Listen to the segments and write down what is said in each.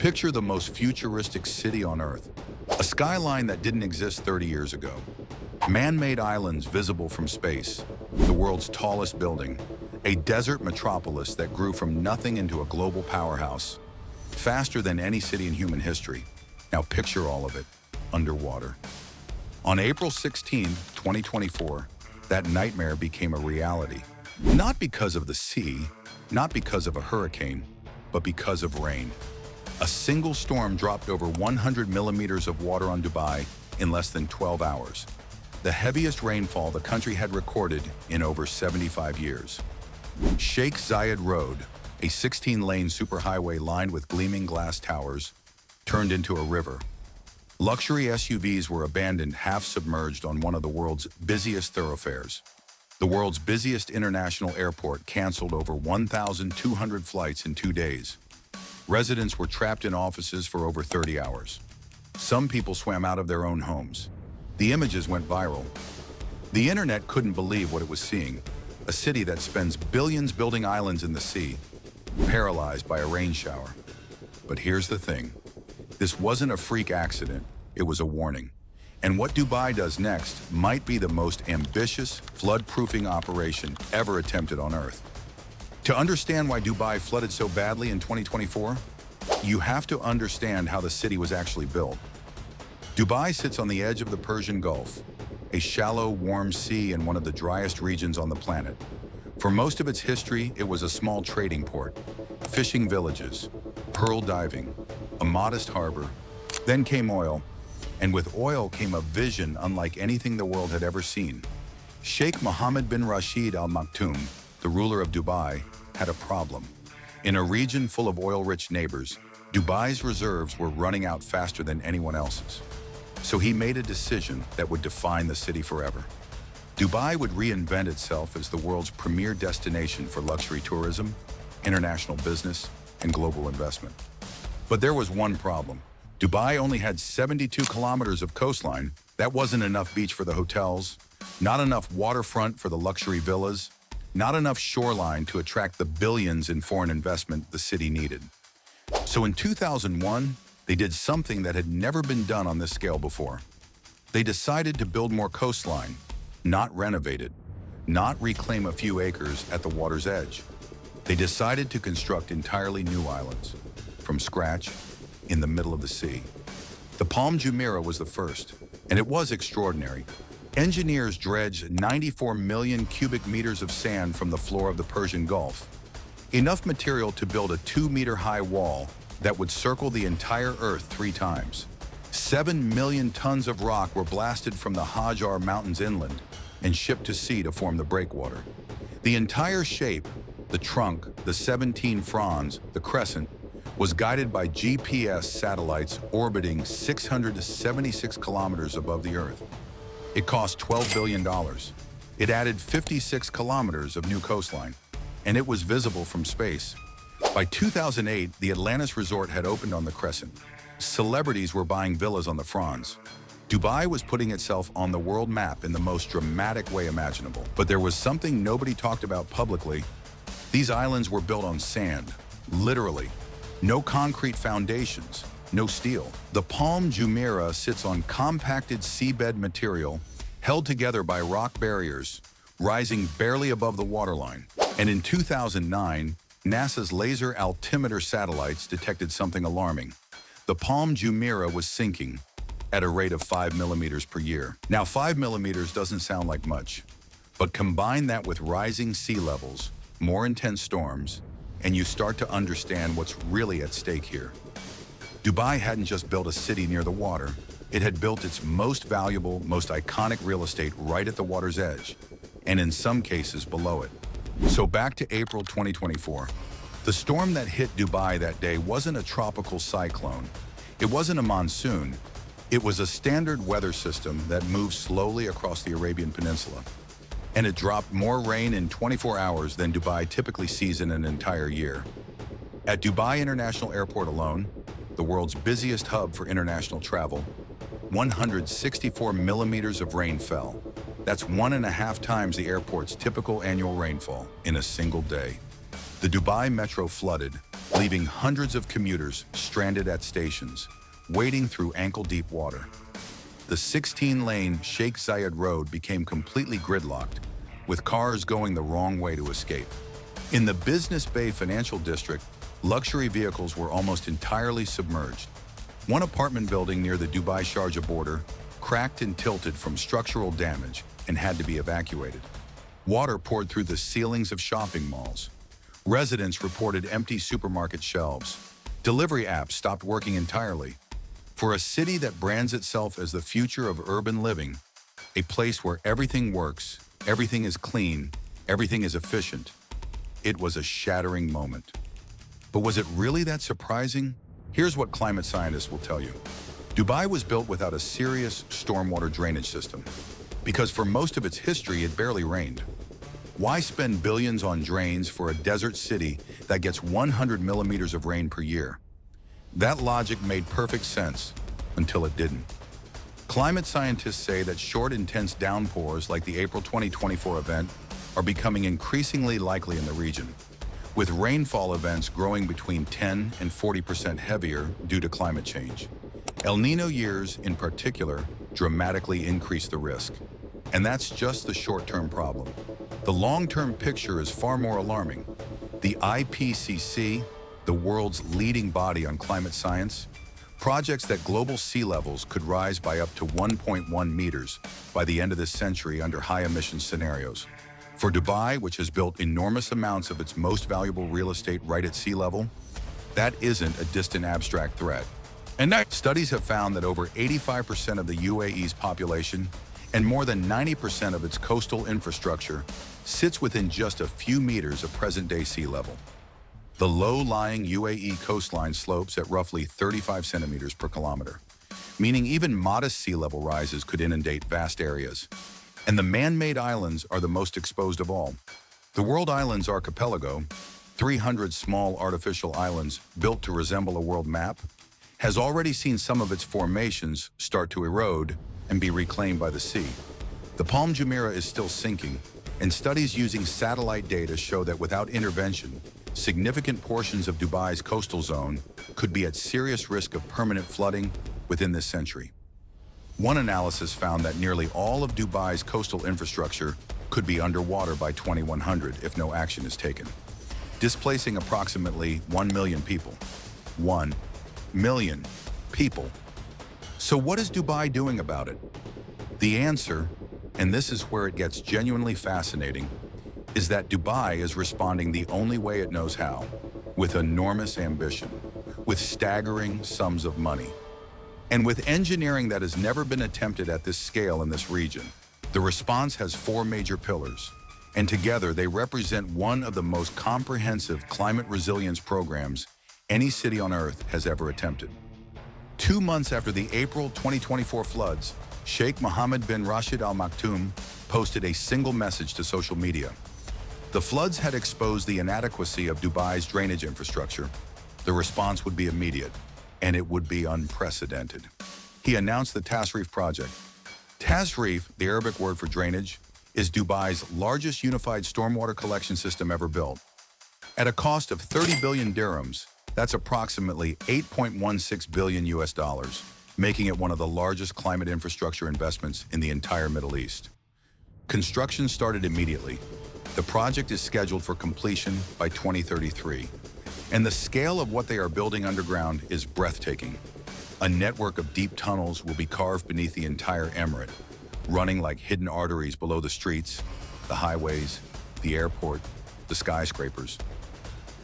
Picture the most futuristic city on Earth, a skyline that didn't exist 30 years ago. Man-made islands visible from space, the world's tallest building, a desert metropolis that grew from nothing into a global powerhouse, faster than any city in human history. Now picture all of it, underwater. On April 16, 2024, that nightmare became a reality. Not because of the sea, not because of a hurricane, but because of rain. A single storm dropped over 100 millimeters of water on Dubai in less than 12 hours. The heaviest rainfall the country had recorded in over 75 years. Sheikh Zayed Road, a 16-lane superhighway lined with gleaming glass towers, turned into a river. Luxury SUVs were abandoned half-submerged on one of the world's busiest thoroughfares. The world's busiest international airport canceled over 1,200 flights in 2 days. Residents were trapped in offices for over 30 hours. Some people swam out of their own homes. The images went viral. The internet couldn't believe what it was seeing. A city that spends billions building islands in the sea, paralyzed by a rain shower. But here's the thing. This wasn't a freak accident, it was a warning. And what Dubai does next might be the most ambitious flood-proofing operation ever attempted on Earth. To understand why Dubai flooded so badly in 2024, you have to understand how the city was actually built. Dubai sits on the edge of the Persian Gulf, a shallow, warm sea in one of the driest regions on the planet. For most of its history, it was a small trading port, fishing villages, pearl diving, a modest harbor. Then came oil, and with oil came a vision unlike anything the world had ever seen. Sheikh Mohammed bin Rashid Al Maktoum, the ruler of Dubai, had a problem. In a region full of oil-rich neighbors, Dubai's reserves were running out faster than anyone else's. So he made a decision that would define the city forever. Dubai would reinvent itself as the world's premier destination for luxury tourism, international business, and global investment. But there was one problem. Dubai only had 72 kilometers of coastline. That wasn't enough beach for the hotels, not enough waterfront for the luxury villas, not enough shoreline to attract the billions in foreign investment the city needed. So in 2001, they did something that had never been done on this scale before. They decided to build more coastline, not renovate it, not reclaim a few acres at the water's edge. They decided to construct entirely new islands, from scratch, in the middle of the sea. The Palm Jumeirah was the first, and it was extraordinary. Engineers dredged 94 million cubic meters of sand from the floor of the Persian Gulf, enough material to build a 2-meter-high wall that would circle the entire Earth 3 times. 7 million tons of rock were blasted from the Hajar Mountains inland and shipped to sea to form the breakwater. The entire shape, the trunk, the 17 fronds, the crescent, was guided by GPS satellites orbiting 676 kilometers above the Earth. It cost $12 billion. It added 56 kilometers of new coastline, and it was visible from space. By 2008, the Atlantis Resort had opened on the crescent. Celebrities were buying villas on the fronds. Dubai was putting itself on the world map in the most dramatic way imaginable. But there was something nobody talked about publicly. These islands were built on sand, literally. No concrete foundations, no steel. The Palm Jumeirah sits on compacted seabed material held together by rock barriers, rising barely above the waterline. And in 2009, NASA's laser altimeter satellites detected something alarming. The Palm Jumeirah was sinking at a rate of 5 millimeters per year. Now, 5 millimeters doesn't sound like much, but combine that with rising sea levels, more intense storms, and you start to understand what's really at stake here. Dubai hadn't just built a city near the water. It had built its most valuable, most iconic real estate right at the water's edge, and in some cases below it. So back to April 2024. The storm that hit Dubai that day wasn't a tropical cyclone. It wasn't a monsoon. It was a standard weather system that moved slowly across the Arabian Peninsula. And it dropped more rain in 24 hours than Dubai typically sees in an entire year. At Dubai International Airport alone, the world's busiest hub for international travel, 164 millimeters of rain fell. That's 1.5 times the airport's typical annual rainfall in a single day. The Dubai metro flooded, leaving hundreds of commuters stranded at stations, wading through ankle-deep water. The 16-lane Sheikh Zayed Road became completely gridlocked, with cars going the wrong way to escape. In the Business Bay Financial District, luxury vehicles were almost entirely submerged. One apartment building near the Dubai-Sharjah border cracked and tilted from structural damage and had to be evacuated. Water poured through the ceilings of shopping malls. Residents reported empty supermarket shelves. Delivery apps stopped working entirely. For a city that brands itself as the future of urban living, a place where everything works, everything is clean, everything is efficient, it was a shattering moment. But was it really that surprising? Here's what climate scientists will tell you. Dubai was built without a serious stormwater drainage system, because for most of its history, it barely rained. Why spend billions on drains for a desert city that gets 100 millimeters of rain per year? That logic made perfect sense until it didn't. Climate scientists say that short, intense downpours like the April 2024 event are becoming increasingly likely in the region, with rainfall events growing between 10 and 40% heavier due to climate change. El Nino years, in particular, dramatically increase the risk. And that's just the short-term problem. The long-term picture is far more alarming. The IPCC, the world's leading body on climate science, projects that global sea levels could rise by up to 1.1 meters by the end of this century under high-emission scenarios. For Dubai, which has built enormous amounts of its most valuable real estate right at sea level, that isn't a distant abstract threat. And studies have found that over 85% of the UAE's population and more than 90% of its coastal infrastructure sits within just a few meters of present-day sea level. The low-lying UAE coastline slopes at roughly 35 centimeters per kilometer, meaning even modest sea level rises could inundate vast areas. And the man-made islands are the most exposed of all. The World Islands Archipelago, 300 small artificial islands built to resemble a world map, has already seen some of its formations start to erode and be reclaimed by the sea. The Palm Jumeirah is still sinking, and studies using satellite data show that without intervention, significant portions of Dubai's coastal zone could be at serious risk of permanent flooding within this century. One analysis found that nearly all of Dubai's coastal infrastructure could be underwater by 2100 if no action is taken, displacing approximately 1 million people. 1 million people. So what is Dubai doing about it? The answer, and this is where it gets genuinely fascinating, is that Dubai is responding the only way it knows how, with enormous ambition, with staggering sums of money, and with engineering that has never been attempted at this scale in this region. The response has 4 major pillars, and together they represent one of the most comprehensive climate resilience programs any city on Earth has ever attempted. 2 months after the April 2024 floods, Sheikh Mohammed bin Rashid Al Maktoum posted a single message to social media. The floods had exposed the inadequacy of Dubai's drainage infrastructure. The response would be immediate, and it would be unprecedented. He announced the Tasrief project. Tasrief, the Arabic word for drainage, is Dubai's largest unified stormwater collection system ever built. At a cost of 30 billion dirhams, that's approximately 8.16 billion US dollars, making it one of the largest climate infrastructure investments in the entire Middle East. Construction started immediately. The project is scheduled for completion by 2033, and the scale of what they are building underground is breathtaking. A network of deep tunnels will be carved beneath the entire emirate, running like hidden arteries below the streets, the highways, the airport, the skyscrapers.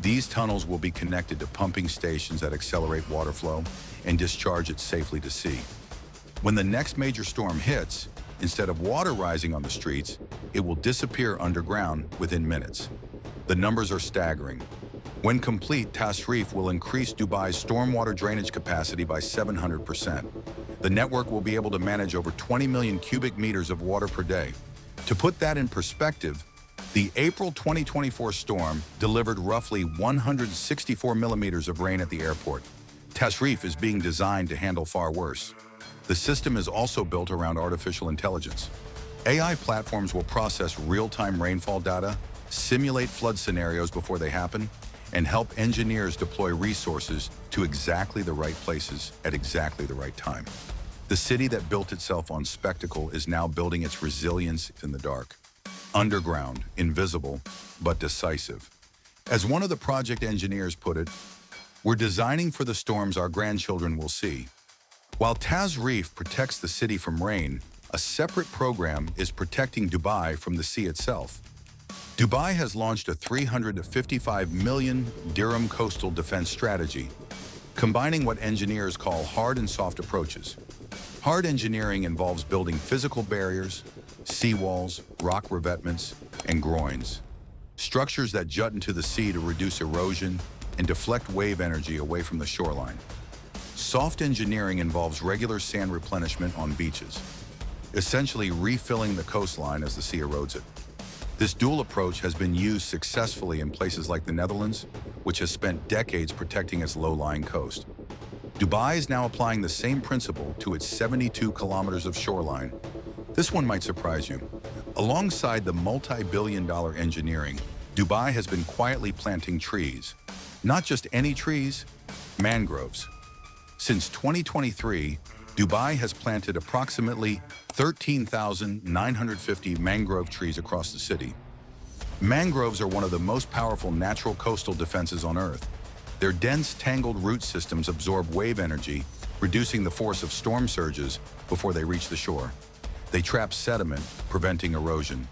These tunnels will be connected to pumping stations that accelerate water flow and discharge it safely to sea. When the next major storm hits, instead of water rising on the streets, it will disappear underground within minutes. The numbers are staggering. When complete, Tasrief will increase Dubai's stormwater drainage capacity by 700%. The network will be able to manage over 20 million cubic meters of water per day. To put that in perspective, the April 2024 storm delivered roughly 164 millimeters of rain at the airport. Tasrief is being designed to handle far worse. The system is also built around artificial intelligence. AI platforms will process real-time rainfall data, simulate flood scenarios before they happen, and help engineers deploy resources to exactly the right places at exactly the right time. The city that built itself on spectacle is now building its resilience in the dark. Underground, invisible, but decisive. As one of the project engineers put it, we're designing for the storms our grandchildren will see. While Tasrief protects the city from rain, a separate program is protecting Dubai from the sea itself. Dubai has launched a 355 million dirham coastal defense strategy, combining what engineers call hard and soft approaches. Hard engineering involves building physical barriers, seawalls, rock revetments, and groins, structures that jut into the sea to reduce erosion and deflect wave energy away from the shoreline. Soft engineering involves regular sand replenishment on beaches, essentially refilling the coastline as the sea erodes it. This dual approach has been used successfully in places like the Netherlands, which has spent decades protecting its low-lying coast. Dubai is now applying the same principle to its 72 kilometers of shoreline. This one might surprise you. Alongside the multi-billion-dollar engineering, Dubai has been quietly planting trees. Not just any trees, mangroves. Since 2023, Dubai has planted approximately 13,950 mangrove trees across the city. Mangroves are one of the most powerful natural coastal defenses on Earth. Their dense, tangled root systems absorb wave energy, reducing the force of storm surges before they reach the shore. They trap sediment, preventing erosion.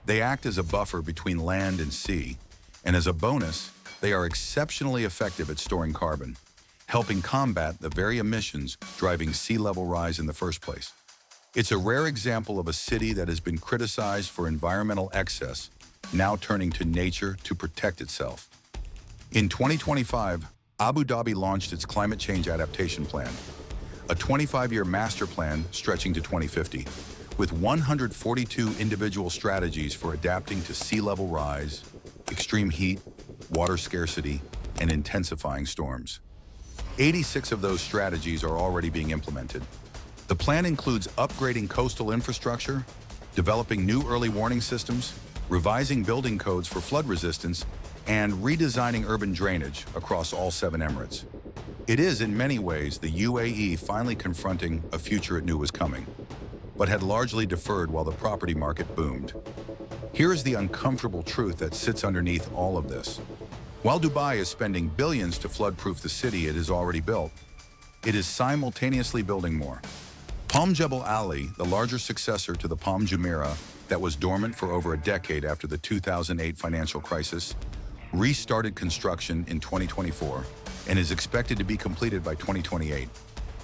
They act as a buffer between land and sea. And as a bonus, they are exceptionally effective at storing carbon, helping combat the very emissions driving sea level rise in the first place. It's a rare example of a city that has been criticized for environmental excess, now turning to nature to protect itself. In 2025, Abu Dhabi launched its climate change adaptation plan, a 25-year master plan stretching to 2050, with 142 individual strategies for adapting to sea level rise, extreme heat, water scarcity, and intensifying storms. 86 of those strategies are already being implemented. The plan includes upgrading coastal infrastructure, developing new early warning systems, revising building codes for flood resistance, and redesigning urban drainage across all 7 Emirates. It is, in many ways, the UAE finally confronting a future it knew was coming, but had largely deferred while the property market boomed. Here is the uncomfortable truth that sits underneath all of this. While Dubai is spending billions to flood-proof the city it has already built, it is simultaneously building more. Palm Jebel Ali, the larger successor to the Palm Jumeirah that was dormant for over a decade after the 2008 financial crisis, restarted construction in 2024 and is expected to be completed by 2028.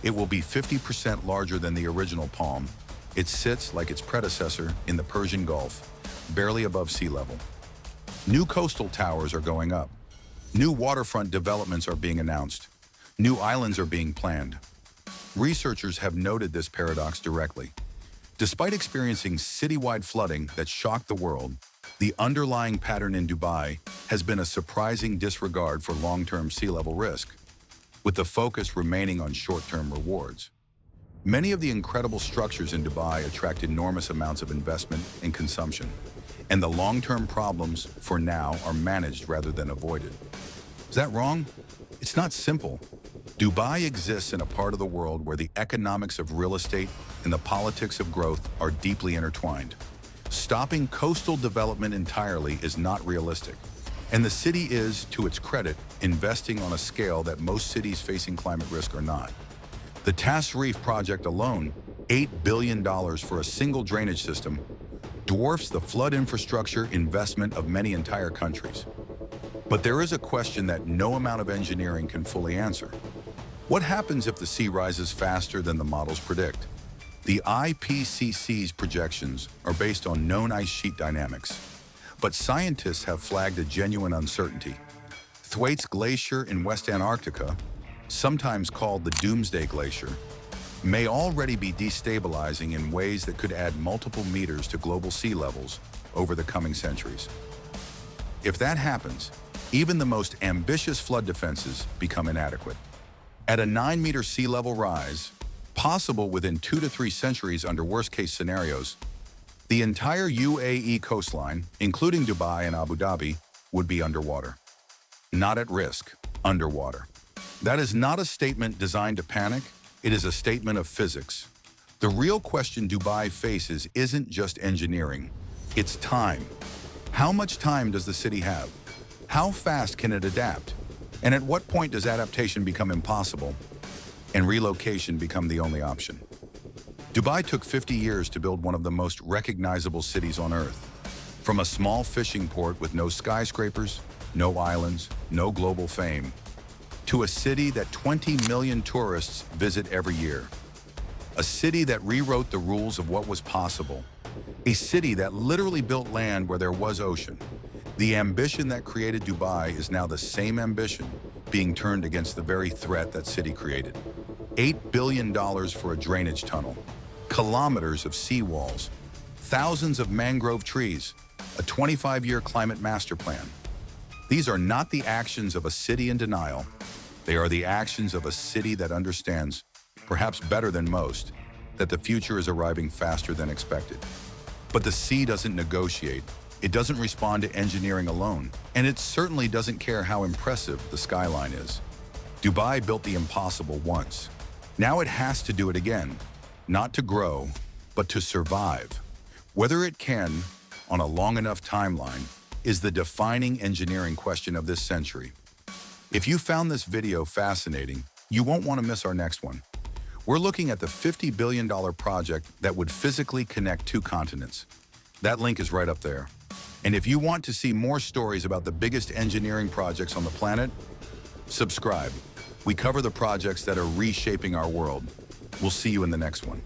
It will be 50% larger than the original Palm. It sits, like its predecessor, in the Persian Gulf, barely above sea level. New coastal towers are going up. New waterfront developments are being announced. New islands are being planned. Researchers have noted this paradox directly. Despite experiencing citywide flooding that shocked the world, the underlying pattern in Dubai has been a surprising disregard for long-term sea level risk, with the focus remaining on short-term rewards. Many of the incredible structures in Dubai attract enormous amounts of investment and consumption, and the long-term problems, for now, are managed rather than avoided. Is that wrong? It's not simple. Dubai exists in a part of the world where the economics of real estate and the politics of growth are deeply intertwined. Stopping coastal development entirely is not realistic, and the city is, to its credit, investing on a scale that most cities facing climate risk are not. The Tasrief project alone, $8 billion for a single drainage system, dwarfs the flood infrastructure investment of many entire countries. But there is a question that no amount of engineering can fully answer. What happens if the sea rises faster than the models predict? The IPCC's projections are based on known ice sheet dynamics, but scientists have flagged a genuine uncertainty. Thwaites Glacier in West Antarctica, sometimes called the Doomsday Glacier, may already be destabilizing in ways that could add multiple meters to global sea levels over the coming centuries. If that happens, even the most ambitious flood defenses become inadequate. At a 9-meter sea level rise, possible within 2 to 3 centuries under worst-case scenarios, the entire UAE coastline, including Dubai and Abu Dhabi, would be underwater. not at risk, underwater. That is not a statement designed to panic, it is a statement of physics. The real question Dubai faces isn't just engineering, it's time. How much time does the city have? How fast can it adapt? And at what point does adaptation become impossible and relocation become the only option? Dubai took 50 years to build one of the most recognizable cities on Earth. From a small fishing port with no skyscrapers, no islands, no global fame, to a city that 20 million tourists visit every year. A city that rewrote the rules of what was possible. A city that literally built land where there was ocean. The ambition that created Dubai is now the same ambition being turned against the very threat that city created. $8 billion for a drainage tunnel, kilometers of seawalls, thousands of mangrove trees, a 25-year climate master plan. These are not the actions of a city in denial. They are the actions of a city that understands, perhaps better than most, that the future is arriving faster than expected. But the sea doesn't negotiate. It doesn't respond to engineering alone. And it certainly doesn't care how impressive the skyline is. Dubai built the impossible once. Now it has to do it again. Not to grow, but to survive. Whether it can, on a long enough timeline, is the defining engineering question of this century. If you found this video fascinating, you won't want to miss our next one. We're looking at the $50 billion project that would physically connect two continents. That link is right up there. And if you want to see more stories about the biggest engineering projects on the planet, subscribe. We cover the projects that are reshaping our world. We'll see you in the next one.